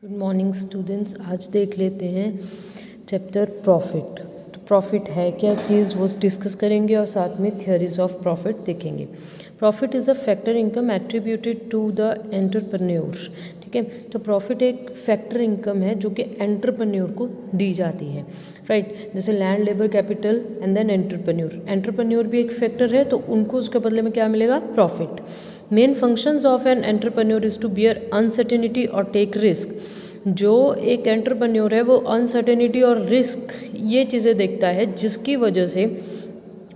Good morning students. आज देख लेते हैं चैप्टर प्रॉफिट। तो प्रॉफिट है क्या चीज़ वो डिस्कस करेंगे और साथ में थियरीज ऑफ प्रॉफिट देखेंगे। Profit is a factor income attributed to the entrepreneur. ठीक है, तो प्रॉफिट एक फैक्टर इनकम है जो कि एंटरप्रेन्योर को दी जाती है। राइट, जैसे land, labour, capital and then entrepreneur. Entrepreneur भी एक फैक्टर है तो उनको उसके बदले में क्या मिलेगा? Profit. Main functions of an entrepreneur is to bear uncertainty और टेक रिस्क। जो एक एंटरप्रेन्योर है वो अनसर्टेनिटी और रिस्क ये चीज़ें देखता है जिसकी वजह से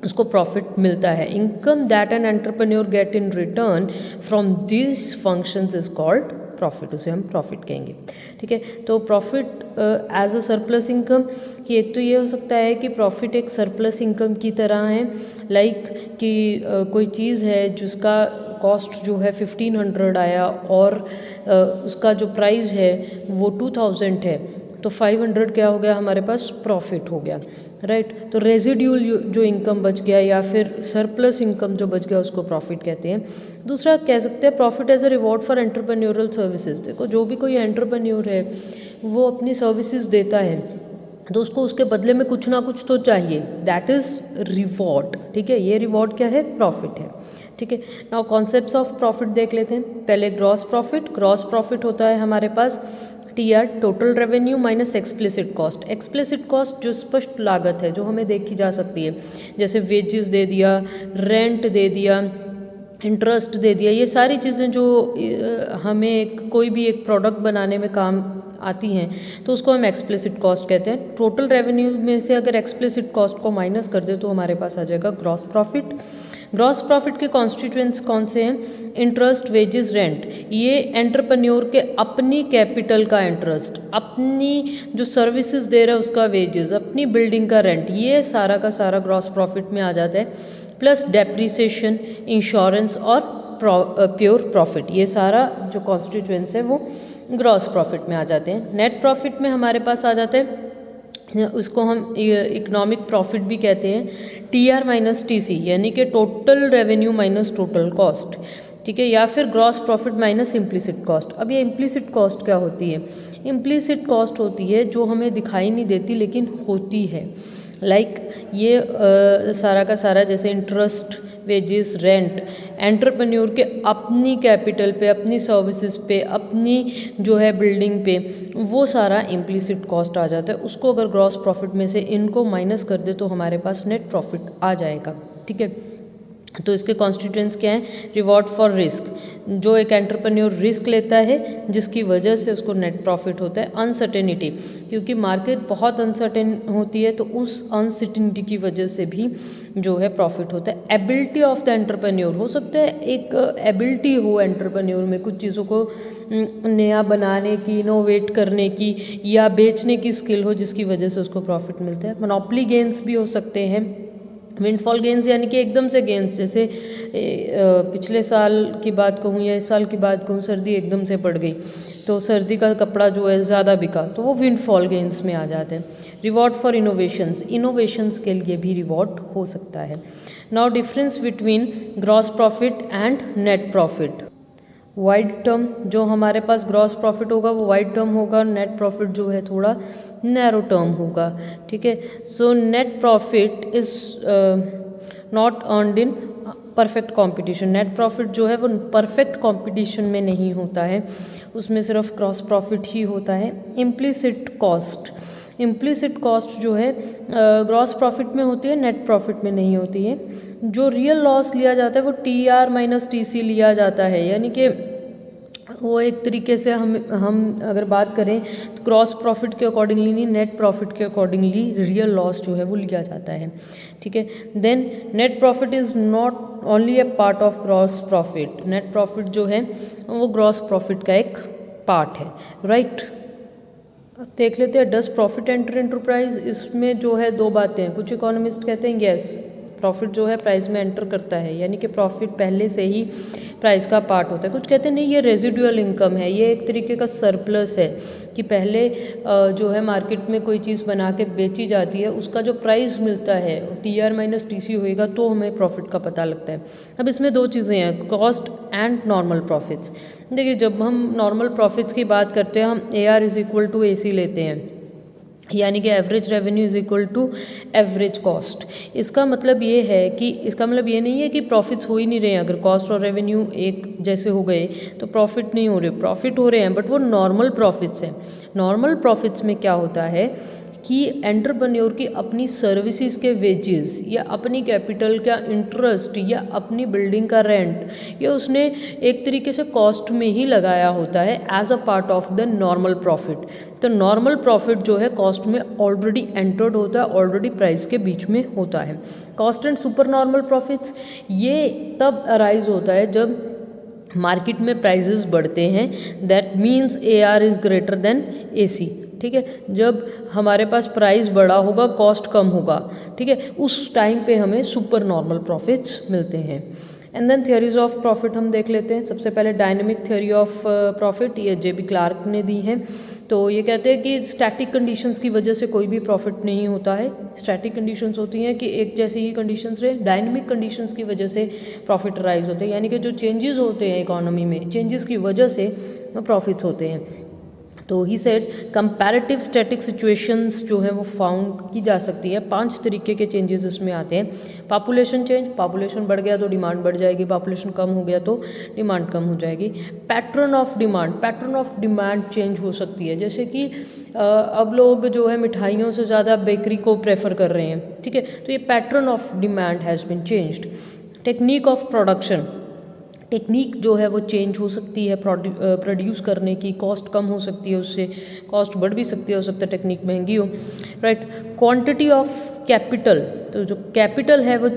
उसको प्रॉफिट मिलता है। Income that an entrepreneur get in return from this functions is called profit. उसे हम प्रॉफिट कहेंगे। ठीक है, तो profit as a surplus income कि एक तो ये हो सकता है कि प्रॉफिट एक सरप्लस इनकम की तरह है। लाइक कि कोई चीज़ है जिसका कॉस्ट जो है 1500 आया और उसका जो प्राइस है वो 2000 है, तो 500 क्या हो गया हमारे पास? प्रॉफिट हो गया। राइट, तो रेजिड्यूल जो इनकम बच गया या फिर सरप्लस इनकम जो बच गया उसको प्रॉफिट कहते हैं। दूसरा कह सकते हैं profit as a reward for entrepreneurial services. देखो, जो भी कोई एंटरप्रेन्योर है वो अपनी सर्विसेज देता है तो उसको उसके बदले में कुछ ना कुछ तो चाहिए, दैट इज़ रिवॉर्ड। ठीक है, ये रिवॉर्ड क्या है? प्रॉफिट है। ठीक है, नाउ कॉन्सेप्ट्स ऑफ प्रॉफिट देख लेते हैं। पहले ग्रॉस प्रॉफिट। ग्रॉस प्रॉफिट होता है हमारे पास TR, total revenue minus explicit cost. Explicit cost जो स्पष्ट लागत है जो हमें देखी जा सकती है, जैसे वेजेस दे दिया, रेंट दे दिया, इंटरेस्ट दे दिया, ये सारी चीज़ें जो हमें कोई भी एक प्रोडक्ट बनाने में काम आती हैं तो उसको हम एक्सप्लिसिट कॉस्ट कहते हैं। टोटल रेवेन्यू में से अगर एक्सप्लिसिट कॉस्ट को माइनस कर दे तो हमारे पास आ जाएगा ग्रॉस प्रॉफिट। ग्रॉस प्रॉफिट के कॉन्स्टिट्यूएंट्स कौन से हैं? Interest, wages, rent. ये एंटरप्रेन्योर के अपनी कैपिटल का इंटरेस्ट, अपनी जो सर्विसेज दे रहा है उसका वेजेस, अपनी बिल्डिंग का रेंट, ये सारा का सारा ग्रॉस प्रॉफिट में आ जाता है। प्लस डेप्रिसिएशन, इंश्योरेंस और प्योर प्रॉफिट, ये सारा जो कॉन्स्टिट्यूएंट्स है वो ग्रॉस प्रॉफिट में आ जाते हैं। नेट प्रॉफिट में हमारे पास आ जाते हैं, उसको हम इकोनॉमिक प्रॉफिट भी कहते हैं। TR माइनस TC, यानी कि total revenue minus total cost. ठीक है, या फिर gross profit minus implicit cost. अब ये इम्प्लिसिट कॉस्ट क्या होती है? इम्प्लिसिट कॉस्ट होती है जो हमें दिखाई नहीं देती लेकिन होती है। लाइक ये सारा का सारा जैसे इंटरेस्ट, वेजेस, रेंट एंटरप्रेन्योर के अपनी कैपिटल पे, अपनी सर्विसेज पे, अपनी जो है बिल्डिंग पे, वो सारा इम्प्लिसिट कॉस्ट आ जाता है। उसको अगर ग्रॉस प्रॉफिट में से इनको माइनस कर दे तो हमारे पास नेट प्रॉफिट आ जाएगा। ठीक है, तो इसके कॉन्स्टिट्यूएंट्स क्या हैं? रिवॉर्ड फॉर रिस्क, जो एक एंटरप्रेन्योर रिस्क लेता है जिसकी वजह से उसको नेट प्रॉफिट होता है। अनसर्टेनिटी, क्योंकि मार्केट बहुत अनसर्टेन होती है तो उस अनसर्टेनिटी की वजह से भी जो है प्रॉफिट होता है। एबिलिटी ऑफ द एंटरप्रेन्योर, हो सकता है एक एबिलिटी हो एंटरप्रेन्योर में कुछ चीज़ों को नया बनाने की, इनोवेट करने की या बेचने की स्किल हो जिसकी वजह से उसको प्रॉफिट मिलता है। मोनोपोली गेंस भी हो सकते हैं। विंडफॉल गेंस यानी कि एकदम से गेंस, जैसे पिछले साल की बात कहूँ या इस साल की बात कहूँ, सर्दी एकदम से पड़ गई तो सर्दी का कपड़ा जो है ज़्यादा बिका तो वो विंडफॉल गेंस में आ जाते हैं। रिवॉर्ड फॉर इनोवेशंस, इनोवेशंस के लिए भी रिवॉर्ड हो सकता है। Now difference between gross profit and net profit. Wide term जो हमारे पास ग्रॉस प्रॉफिट होगा वो वाइड टर्म होगा, नेट प्रॉफिट जो है थोड़ा नैरो टर्म होगा। ठीक है, so net profit is not earned in perfect competition. Net profit जो है वो परफेक्ट कंपटीशन में नहीं होता है, उसमें सिर्फ ग्रॉस प्रॉफिट ही होता है। इम्प्लिसिट कॉस्ट, इम्प्लिसिट कॉस्ट जो है ग्रॉस प्रॉफिट में होती है, नेट प्रॉफिट में नहीं होती है। जो रियल लॉस लिया जाता है वो TR माइनस TC लिया जाता है, यानी कि वो एक तरीके से हम अगर बात करें तो ग्रॉस प्रॉफिट के अकॉर्डिंगली नहीं, नेट प्रॉफिट के अकॉर्डिंगली रियल लॉस जो है वो लिया जाता है। ठीक है, then net profit is not only a part of gross profit. Net profit जो है वो ग्रॉस प्रॉफिट का एक पार्ट है। राइट, देख लेते हैं डज प्रॉफिट एंटर एंटरप्राइज। इसमें जो है दो बातें हैं, कुछ इकोनॉमिस्ट कहते हैं यस प्रॉफिट जो है प्राइस में एंटर करता है, यानी कि प्रॉफिट पहले से ही प्राइस का पार्ट होता है। कुछ कहते हैं नहीं, ये रेजिडुअल इनकम है, ये एक तरीके का सरप्लस है कि पहले जो है मार्केट में कोई चीज़ बना के बेची जाती है, उसका जो प्राइस मिलता है TR माइनस TC होएगा तो हमें प्रॉफिट का पता लगता है। अब इसमें दो चीज़ें हैं, कॉस्ट एंड नॉर्मल प्रॉफिट्स। देखिए जब हम नॉर्मल प्रॉफिट्स की बात करते हैं, हम AR is equal to AC लेते हैं, यानी कि average revenue is equal to average cost. इसका मतलब ये है कि इसका मतलब ये नहीं है कि प्रॉफिट्स हो ही नहीं रहे हैं। अगर कॉस्ट और रेवेन्यू एक जैसे हो गए तो प्रॉफिट नहीं हो रहे, प्रॉफिट हो रहे हैं, बट वो नॉर्मल प्रॉफिट्स हैं। नॉर्मल प्रॉफिट्स में क्या होता है कि एंटरप्रेन्योर की अपनी सर्विसेज के वेजेस या अपनी कैपिटल का इंटरेस्ट या अपनी बिल्डिंग का रेंट, ये उसने एक तरीके से कॉस्ट में ही लगाया होता है as a part of the normal profit. तो नॉर्मल प्रॉफिट जो है कॉस्ट में ऑलरेडी एंटर्ड होता है, ऑलरेडी प्राइस के बीच में होता है। Cost and super normal profits ये तब अराइज होता है जब मार्केट में प्राइजेस बढ़ते हैं, that means AR is greater than AC। ठीक है, जब हमारे पास प्राइस बड़ा होगा कॉस्ट कम होगा, ठीक है, उस टाइम पे हमें सुपर नॉर्मल प्रॉफिट्स मिलते हैं। And then theories of profit हम देख लेते हैं। सबसे पहले डायनेमिक थ्योरी ऑफ प्रॉफिट, ये JB क्लार्क ने दी है। तो ये कहते हैं कि स्टैटिक कंडीशंस की वजह से कोई भी प्रॉफिट नहीं होता है। स्टैटिक कंडीशंस होती हैं कि एक जैसी ही कंडीशंस रहे, डायनेमिक कंडीशंस की वजह से प्रॉफिट राइज होते हैं, यानी कि जो चेंजेस होते हैं इकोनॉमी में, चेंजेस की वजह से प्रॉफिट्स होते हैं। तो he said comparative static situations जो है वो फाउंड की जा सकती है। 5 तरीके के चेंजेस इसमें आते हैं। पॉपुलेशन चेंज, पॉपुलेशन बढ़ गया तो डिमांड बढ़ जाएगी, पॉपुलेशन कम हो गया तो डिमांड कम हो जाएगी। Pattern of demand, pattern of demand change हो सकती है, जैसे कि अब लोग जो है मिठाइयों से ज़्यादा बेकरी को प्रेफर कर रहे हैं, ठीक है, तो ये pattern of demand has been changed. Technique of production, technique जो है वो चेंज हो सकती है प्रोड्यूस करने की, कॉस्ट कम हो सकती है, उससे कॉस्ट बढ़ भी सकती है, हो सकता है टेक्निक महंगी हो, राइट। क्वांटिटी ऑफ कैपिटल, तो जो कैपिटल है वो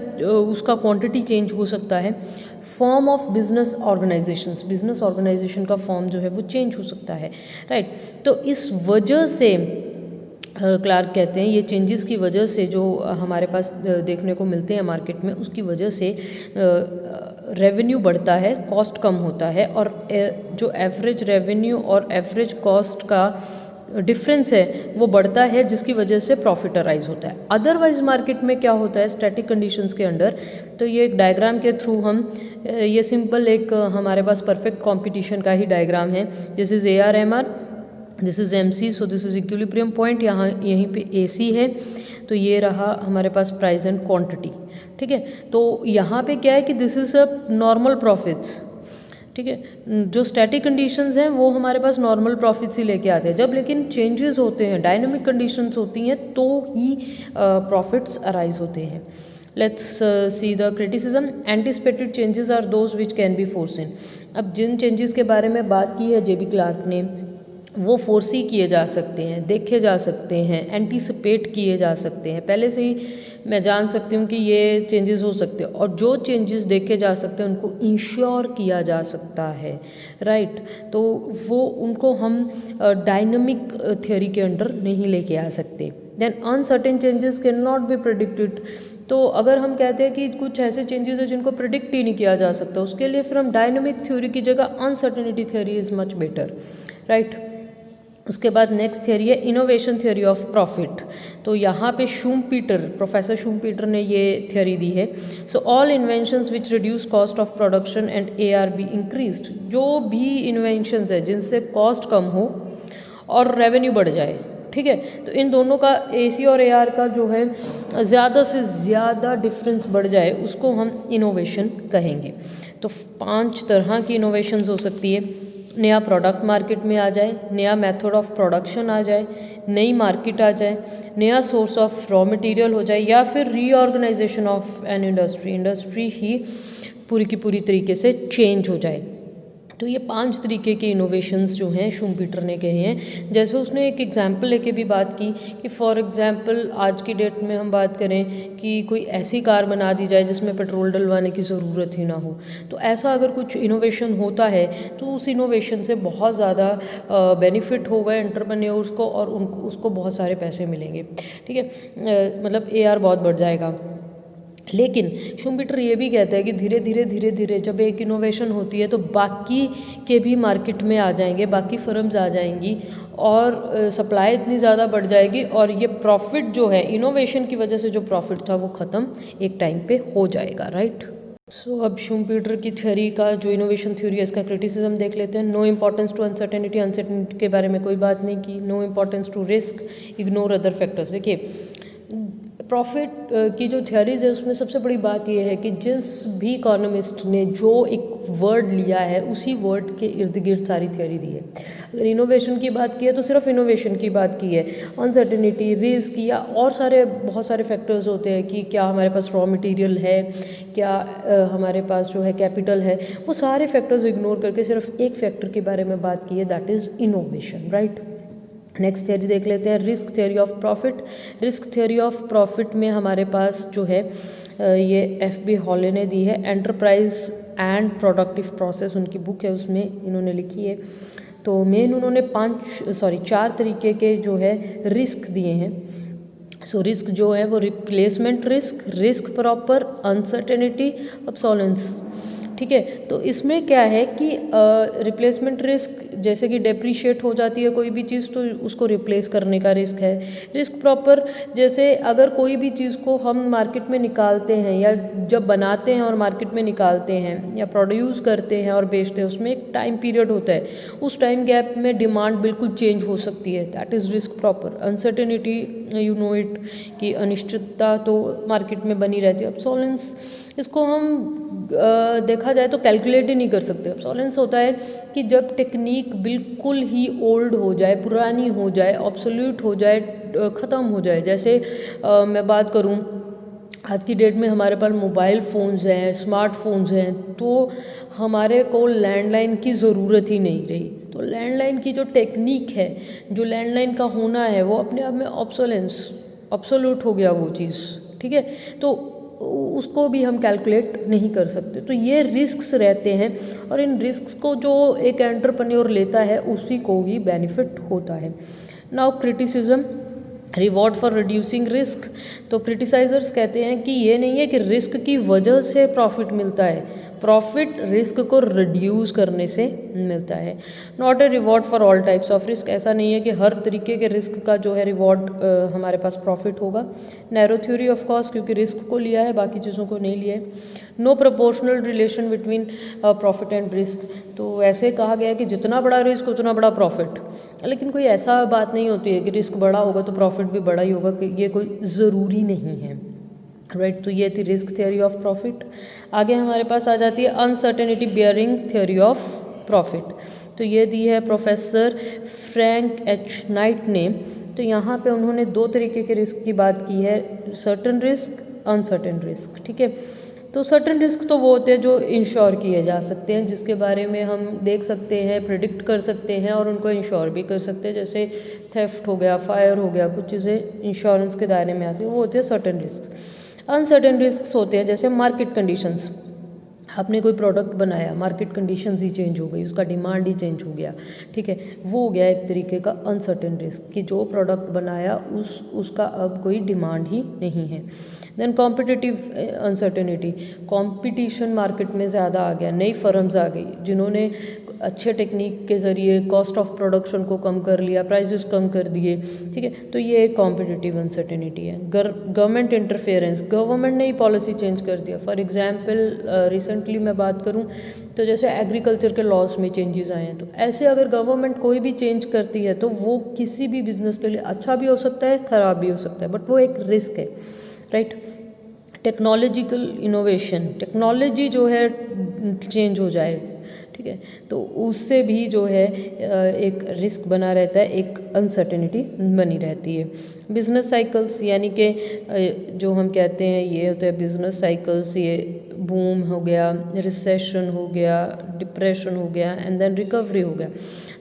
उसका क्वांटिटी चेंज हो सकता है। Form of business organisations, business organisation का फॉर्म जो है वो चेंज हो सकता है, राइट। तो इस वजह से क्लार्क कहते हैं ये चेंजेस की वजह से जो हमारे पास देखने को मिलते हैं मार्केट में, उसकी वजह से रेवेन्यू बढ़ता है, कॉस्ट कम होता है, और जो एवरेज रेवेन्यू और एवरेज कॉस्ट का डिफरेंस है वो बढ़ता है, जिसकी वजह से प्रॉफिट अराइज होता है। अदरवाइज मार्केट में क्या होता है स्टैटिक कंडीशंस के अंडर, तो ये एक डायग्राम के थ्रू हम ये सिंपल एक हमारे पास परफेक्ट कंपटीशन का ही डायग्राम है। This is AR/MR, this is MC, so this is equilibrium point, यहाँ यहीं पे AC है, तो ये रहा हमारे पास प्राइस एंड क्वांटिटी, ठीक है। तो यहाँ पे क्या है कि this is a normal profits, ठीक है, जो स्टैटिक कंडीशंस हैं वो हमारे पास नॉर्मल प्रॉफिट्स ही लेके आते हैं। जब लेकिन चेंजेस होते हैं, डायनामिक कंडीशंस होती हैं, तो ही प्रॉफिट्स अराइज होते हैं। Let's see the criticism. Anticipated changes are those which can be foreseen. अब जिन चेंजेस के बारे में बात की है JB क्लार्क ने, वो फोर्सी किए जा सकते हैं, देखे जा सकते हैं, एंटीसिपेट किए जा सकते हैं, पहले से ही मैं जान सकती हूँ कि ये चेंजेस हो सकते हैं, और जो चेंजेस देखे जा सकते हैं उनको इंश्योर किया जा सकता है, राइट। तो वो उनको हम डायनामिक थ्योरी के अंडर नहीं लेके आ सकते। Then uncertain changes can not be predicted. तो अगर हम कहते हैं कि कुछ ऐसे चेंजेस हैं जिनको प्रिडिक्ट ही नहीं किया जा सकता, उसके लिए फिर हम डायनामिक थ्योरी की जगह uncertainty theory is much better, right. उसके बाद नेक्स्ट थियरी है इनोवेशन थियरी ऑफ प्रॉफिट। तो यहाँ पे शूमपीटर, प्रोफेसर शूमपीटर ने ये थियरी दी है। So all inventions which reduce cost of production and AR be increased. जो भी इन्वेंशंस है जिनसे कॉस्ट कम हो और रेवेन्यू बढ़ जाए, ठीक है, तो इन दोनों का AC और AR का जो है ज़्यादा से ज़्यादा डिफरेंस बढ़ जाए, उसको हम इनोवेशन कहेंगे। तो 5 तरह की इनोवेशंस हो सकती है। नया प्रोडक्ट मार्केट में आ जाए, नया मेथड ऑफ प्रोडक्शन आ जाए, नई मार्केट आ जाए, नया सोर्स ऑफ रॉ मटेरियल हो जाए, या फिर reorganization of an industry, industry ही पूरी की पूरी तरीके से चेंज हो जाए। तो ये 5 तरीके के इनोवेशंस जो हैं शूमपीटर ने कहे हैं। जैसे उसने एक एग्जांपल लेके भी बात की कि फॉर एग्जांपल आज की डेट में हम बात करें कि कोई ऐसी कार बना दी जाए जिसमें पेट्रोल डलवाने की ज़रूरत ही ना हो। तो ऐसा अगर कुछ इनोवेशन होता है तो उस इनोवेशन से बहुत ज़्यादा बेनिफिट होगा एंटरप्रेन्योर्स को, और उनको उसको बहुत सारे पैसे मिलेंगे, ठीक है, मतलब AR बहुत बढ़ जाएगा। लेकिन शुम्पीटर ये भी कहता है कि धीरे धीरे जब एक इनोवेशन होती है तो बाकी के भी मार्केट में आ जाएंगे, बाकी फर्म्स आ जाएंगी और सप्लाई इतनी ज़्यादा बढ़ जाएगी और ये प्रॉफिट जो है इनोवेशन की वजह से जो प्रॉफिट था वो ख़त्म एक टाइम पे हो जाएगा, राइट। सो अब शुम्पीटर की थ्योरी का जो इनोवेशन थ्योरी है इसका क्रिटिसिज्म देख लेते हैं। No importance to uncertainty, uncertainty के बारे में कोई बात नहीं की। No importance to risk, ignore other factors. देखिए प्रॉफिट की जो थ्योरीज है उसमें सबसे बड़ी बात यह है कि जिस भी इकोनॉमिस्ट ने जो एक वर्ड लिया है उसी वर्ड के इर्द गिर्द सारी थ्योरी दी है। अगर इनोवेशन की बात की है तो सिर्फ इनोवेशन की बात की है। अनसर्टेनिटी, रिस्क या और बहुत सारे फैक्टर्स होते हैं कि क्या हमारे पास रॉ मटेरियल है, क्या हमारे पास जो है कैपिटल है, वो सारे फैक्टर्स इग्नोर करके सिर्फ एक फैक्टर के बारे में बात की है, that is innovation, right. Next theory देख लेते हैं, risk theory of profit. Risk theory of profit में हमारे पास जो है ये FB हॉले ने दी है, एंटरप्राइज एंड प्रोडक्टिव प्रोसेस उनकी बुक है, उसमें इन्होंने लिखी है। तो मेन उन्होंने 4 तरीके के जो है रिस्क दिए हैं। सो रिस्क जो है वो replacement risk, risk proper, uncertainty, obsolescence, ठीक है। तो इसमें क्या है कि रिप्लेसमेंट रिस्क जैसे कि डेप्रीशिएट हो जाती है कोई भी चीज़ तो उसको रिप्लेस करने का रिस्क है। रिस्क प्रॉपर जैसे अगर कोई भी चीज़ को हम मार्केट में निकालते हैं या जब बनाते हैं और मार्केट में निकालते हैं या प्रोड्यूस करते हैं और बेचते हैं, उसमें एक टाइम पीरियड होता है, उस टाइम गैप में डिमांड बिल्कुल चेंज हो सकती है, that is risk proper. Uncertainty, you know it, कि अनिश्चितता तो मार्केट में बनी रहती है। ऑब्सोलेंस, इसको हम देखा जाए तो कैलकुलेट ही नहीं कर सकते। ऑब्सोलेंस होता है कि जब टेक्निक बिल्कुल ही ओल्ड हो जाए, पुरानी हो जाए, ऑब्सोल्यूट हो जाए, ख़त्म हो जाए। जैसे मैं बात करूं, आज की डेट में हमारे पास मोबाइल फ़ोन्स हैं, स्मार्टफोन्स हैं, तो हमारे को लैंडलाइन की ज़रूरत ही नहीं रही। तो लैंडलाइन की जो टेक्निक है, जो लैंडलाइन का होना है, वो अपने आप में ऑब्सोल्यूट हो गया वो चीज़, ठीक है। तो उसको भी हम कैलकुलेट नहीं कर सकते। तो ये रिस्क्स रहते हैं और इन रिस्क्स को जो एक एंटरप्रेन्योर लेता है उसी को ही बेनिफिट होता है। Now criticism, reward for reducing risk. तो क्रिटिसाइजर्स कहते हैं कि ये नहीं है कि रिस्क की वजह से प्रॉफिट मिलता है, प्रॉफिट रिस्क को रिड्यूस करने से मिलता है। Not a reward for all types of risk, ऐसा नहीं है कि हर तरीके के रिस्क का जो है रिवॉर्ड हमारे पास प्रॉफिट होगा। नैरो थ्योरी ऑफ कॉस्ट, क्योंकि रिस्क को लिया है बाकी चीज़ों को नहीं लिया है। No proportional relation between profit and risk, तो ऐसे कहा गया है कि जितना बड़ा रिस्क उतना बड़ा प्रॉफिट, लेकिन कोई ऐसा बात नहीं होती है कि रिस्क बड़ा होगा तो प्रॉफिट भी बड़ा ही होगा, कि ये कोई ज़रूरी नहीं है, राइट। तो ये थी रिस्क थ्योरी ऑफ प्रॉफिट। आगे हमारे पास आ जाती है uncertainty bearing theory of profit. तो ये दी है प्रोफेसर फ्रैंक एच नाइट ने। तो यहाँ पे उन्होंने 2 तरीके के रिस्क की बात की है, सर्टेन रिस्क, अनसर्टेन रिस्क, ठीक है। तो सर्टेन रिस्क तो वो होते हैं जो इंश्योर किए जा सकते हैं, जिसके बारे में हम देख सकते हैं, प्रिडिक्ट कर सकते हैं और उनको इंश्योर भी कर सकते हैं, जैसे थेफ्ट हो गया, फायर हो गया, कुछ चीज़ें इंश्योरेंस के दायरे में आती हैं, वो होते हैं सर्टेन रिस्क। अनसर्टेन रिस्क होते हैं जैसे मार्केट कंडीशंस, आपने कोई प्रोडक्ट बनाया, मार्केट कंडीशंस ही चेंज हो गई, उसका डिमांड ही चेंज हो गया, ठीक है, वो हो गया एक तरीके का अनसर्टेन रिस्क, कि जो प्रोडक्ट बनाया उसका अब कोई डिमांड ही नहीं है। Then competitive uncertainty, competition market में ज़्यादा आ गया, नई फर्म्स आ गई जिन्होंने अच्छे टेक्निक के ज़रिए कॉस्ट ऑफ प्रोडक्शन को कम कर लिया, प्राइसेस कम कर दिए, ठीक है। तो ये एक कॉम्पिटिटिव अनसर्टेनिटी है। गवर्नमेंट इंटरफेरेंस, गवर्नमेंट ने ही पॉलिसी चेंज कर दिया। फॉर एग्जांपल रिसेंटली मैं बात करूं तो जैसे एग्रीकल्चर के लॉज में चेंजेस आए हैं, तो ऐसे अगर गवर्नमेंट कोई भी चेंज करती है तो वो किसी भी बिजनेस के लिए अच्छा भी हो सकता है, ख़राब भी हो सकता है, बट वो एक रिस्क है, राइट। टेक्नोलॉजिकल इनोवेशन, टेक्नोलॉजी जो है चेंज हो जाए, ठीक है, तो उससे भी जो है एक रिस्क बना रहता है, एक अनसर्टेनिटी बनी रहती है। बिजनेस साइकिल्स, यानी कि जो हम कहते हैं ये होता है बिजनेस साइकिल्स, ये बूम हो गया, रिसेशन हो गया, डिप्रेशन हो गया एंड देन रिकवरी हो गया।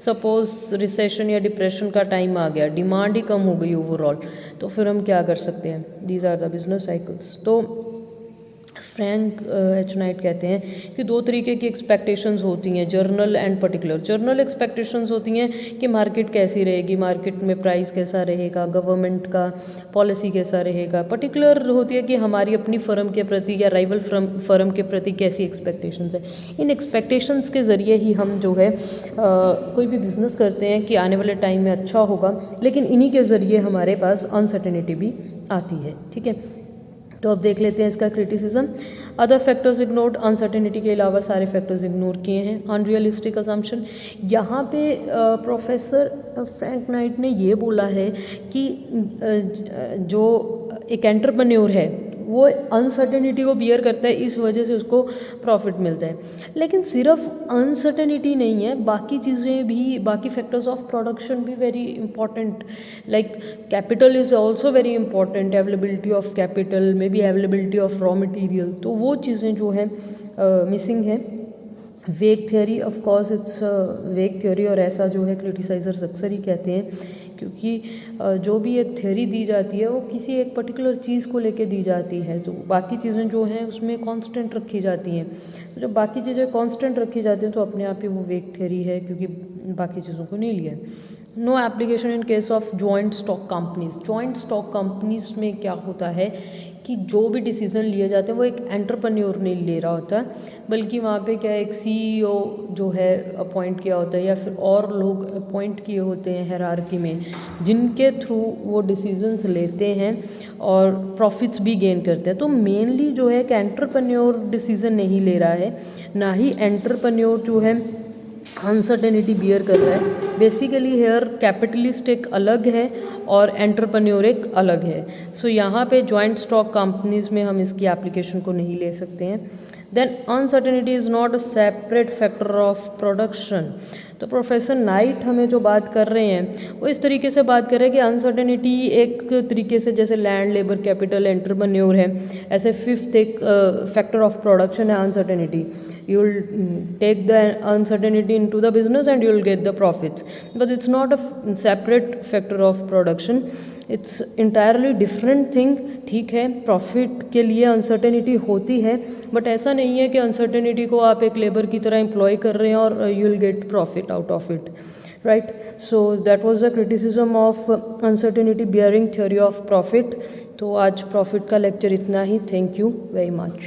सपोज रिसेशन या डिप्रेशन का टाइम आ गया, डिमांड ही कम हो गई ओवरऑल, तो फिर हम क्या कर सकते हैं, these are the business cycles. तो फ्रैंक एच नाइट कहते हैं कि दो तरीके की एक्सपेक्टेशंस होती हैं, general and particular. General expectations होती हैं कि मार्केट कैसी रहेगी, मार्केट में प्राइस कैसा रहेगा, गवर्नमेंट का पॉलिसी कैसा रहेगा। पर्टिकुलर होती है कि हमारी अपनी फर्म के प्रति या राइवल फर्म के प्रति कैसी एक्सपेक्टेशंस है। इन एक्सपेक्टेशंस के ज़रिए ही हम जो है कोई भी बिज़नेस करते हैं कि आने वाले टाइम में अच्छा होगा, लेकिन इन्हीं के ज़रिए हमारे पास अनसर्टेनिटी भी आती है। ठीक है, तो अब देख लेते हैं इसका criticism. Other factors ignored, uncertainty के अलावा सारे फैक्टर्स इग्नोर किए हैं। अनरियलिस्टिक अजम्पशन, यहाँ पे प्रोफेसर फ्रैंक नाइट ने ये बोला है कि जो एक एंटरप्रेन्योर है वो अनसर्टेनिटी को बियर करता है, इस वजह से उसको प्रॉफिट मिलता है। लेकिन सिर्फ अनसर्टेनिटी नहीं है, बाकी चीज़ें भी, बाकी फैक्टर्स ऑफ प्रोडक्शन भी very important, like capital is also very important, availability of capital, may be availability of raw material, तो वो चीज़ें जो हैं मिसिंग है। वेग थ्योरी, ऑफ कोर्स इट्स वेग थ्योरी, और ऐसा जो है क्रिटिसाइजर्स अक्सर ही कहते हैं, क्योंकि जो भी एक थ्योरी दी जाती है वो किसी एक पर्टिकुलर चीज़ को लेके दी जाती है, तो बाकी चीज़ें जो हैं उसमें कांस्टेंट रखी जाती हैं। तो जब बाकी चीज़ें कांस्टेंट रखी जाती हैं तो अपने आप ही वो वेग थ्योरी है, क्योंकि बाकी चीज़ों को नहीं लिया। No application in case of joint stock companies. Joint stock companies में क्या होता है कि जो भी डिसीज़न लिए जाते हैं वो एक एंटरप्रेन्योर नहीं ले रहा होता है, बल्कि वहाँ पे क्या है, एक सीईओ जो है अपॉइंट किया होता है, या फिर और लोग अपॉइंट किए होते हैं हायरार्की में, जिनके थ्रू वो डिसीजंस लेते हैं और प्रॉफिट्स भी गेन करते हैं। तो मेनली जो है एक एंटरप्रेन्योर डिसीज़न नहीं ले रहा है, ना ही एंटरप्रेन्योर जो है अनसर्टेनिटी बियर कर रहा है। बेसिकली हेयर कैपिटलिस्ट एक अलग है और एंटरप्रेन्योर एक अलग है। सो यहाँ पे जॉइंट स्टॉक कंपनीज में हम इसकी एप्लीकेशन को नहीं ले सकते हैं। Then uncertainty is not a separate factor of production. तो प्रोफेसर नाइट हमें जो बात कर रहे हैं वो इस तरीके से बात कर रहे हैं कि अनसर्टेनिटी एक तरीके से जैसे लैंड, लेबर, कैपिटल, एंटरप्रेन्योर है, ऐसे फिफ्थ एक फैक्टर ऑफ प्रोडक्शन है uncertainty. You will take the uncertainty into the business and you will get the profits, but it's not a separate factor of production, it's entirely different thing. ठीक है, profit के लिए uncertainty होती है, but ऐसा नहीं है कि अनसर्टेनिटी को आप एक लेबर की तरह एम्प्लॉय कर रहे हैं और you will get profit out of it, right. So that was the criticism of uncertainty bearing theory of profit. तो आज प्रॉफिट का लेक्चर इतना ही। Thank you very much.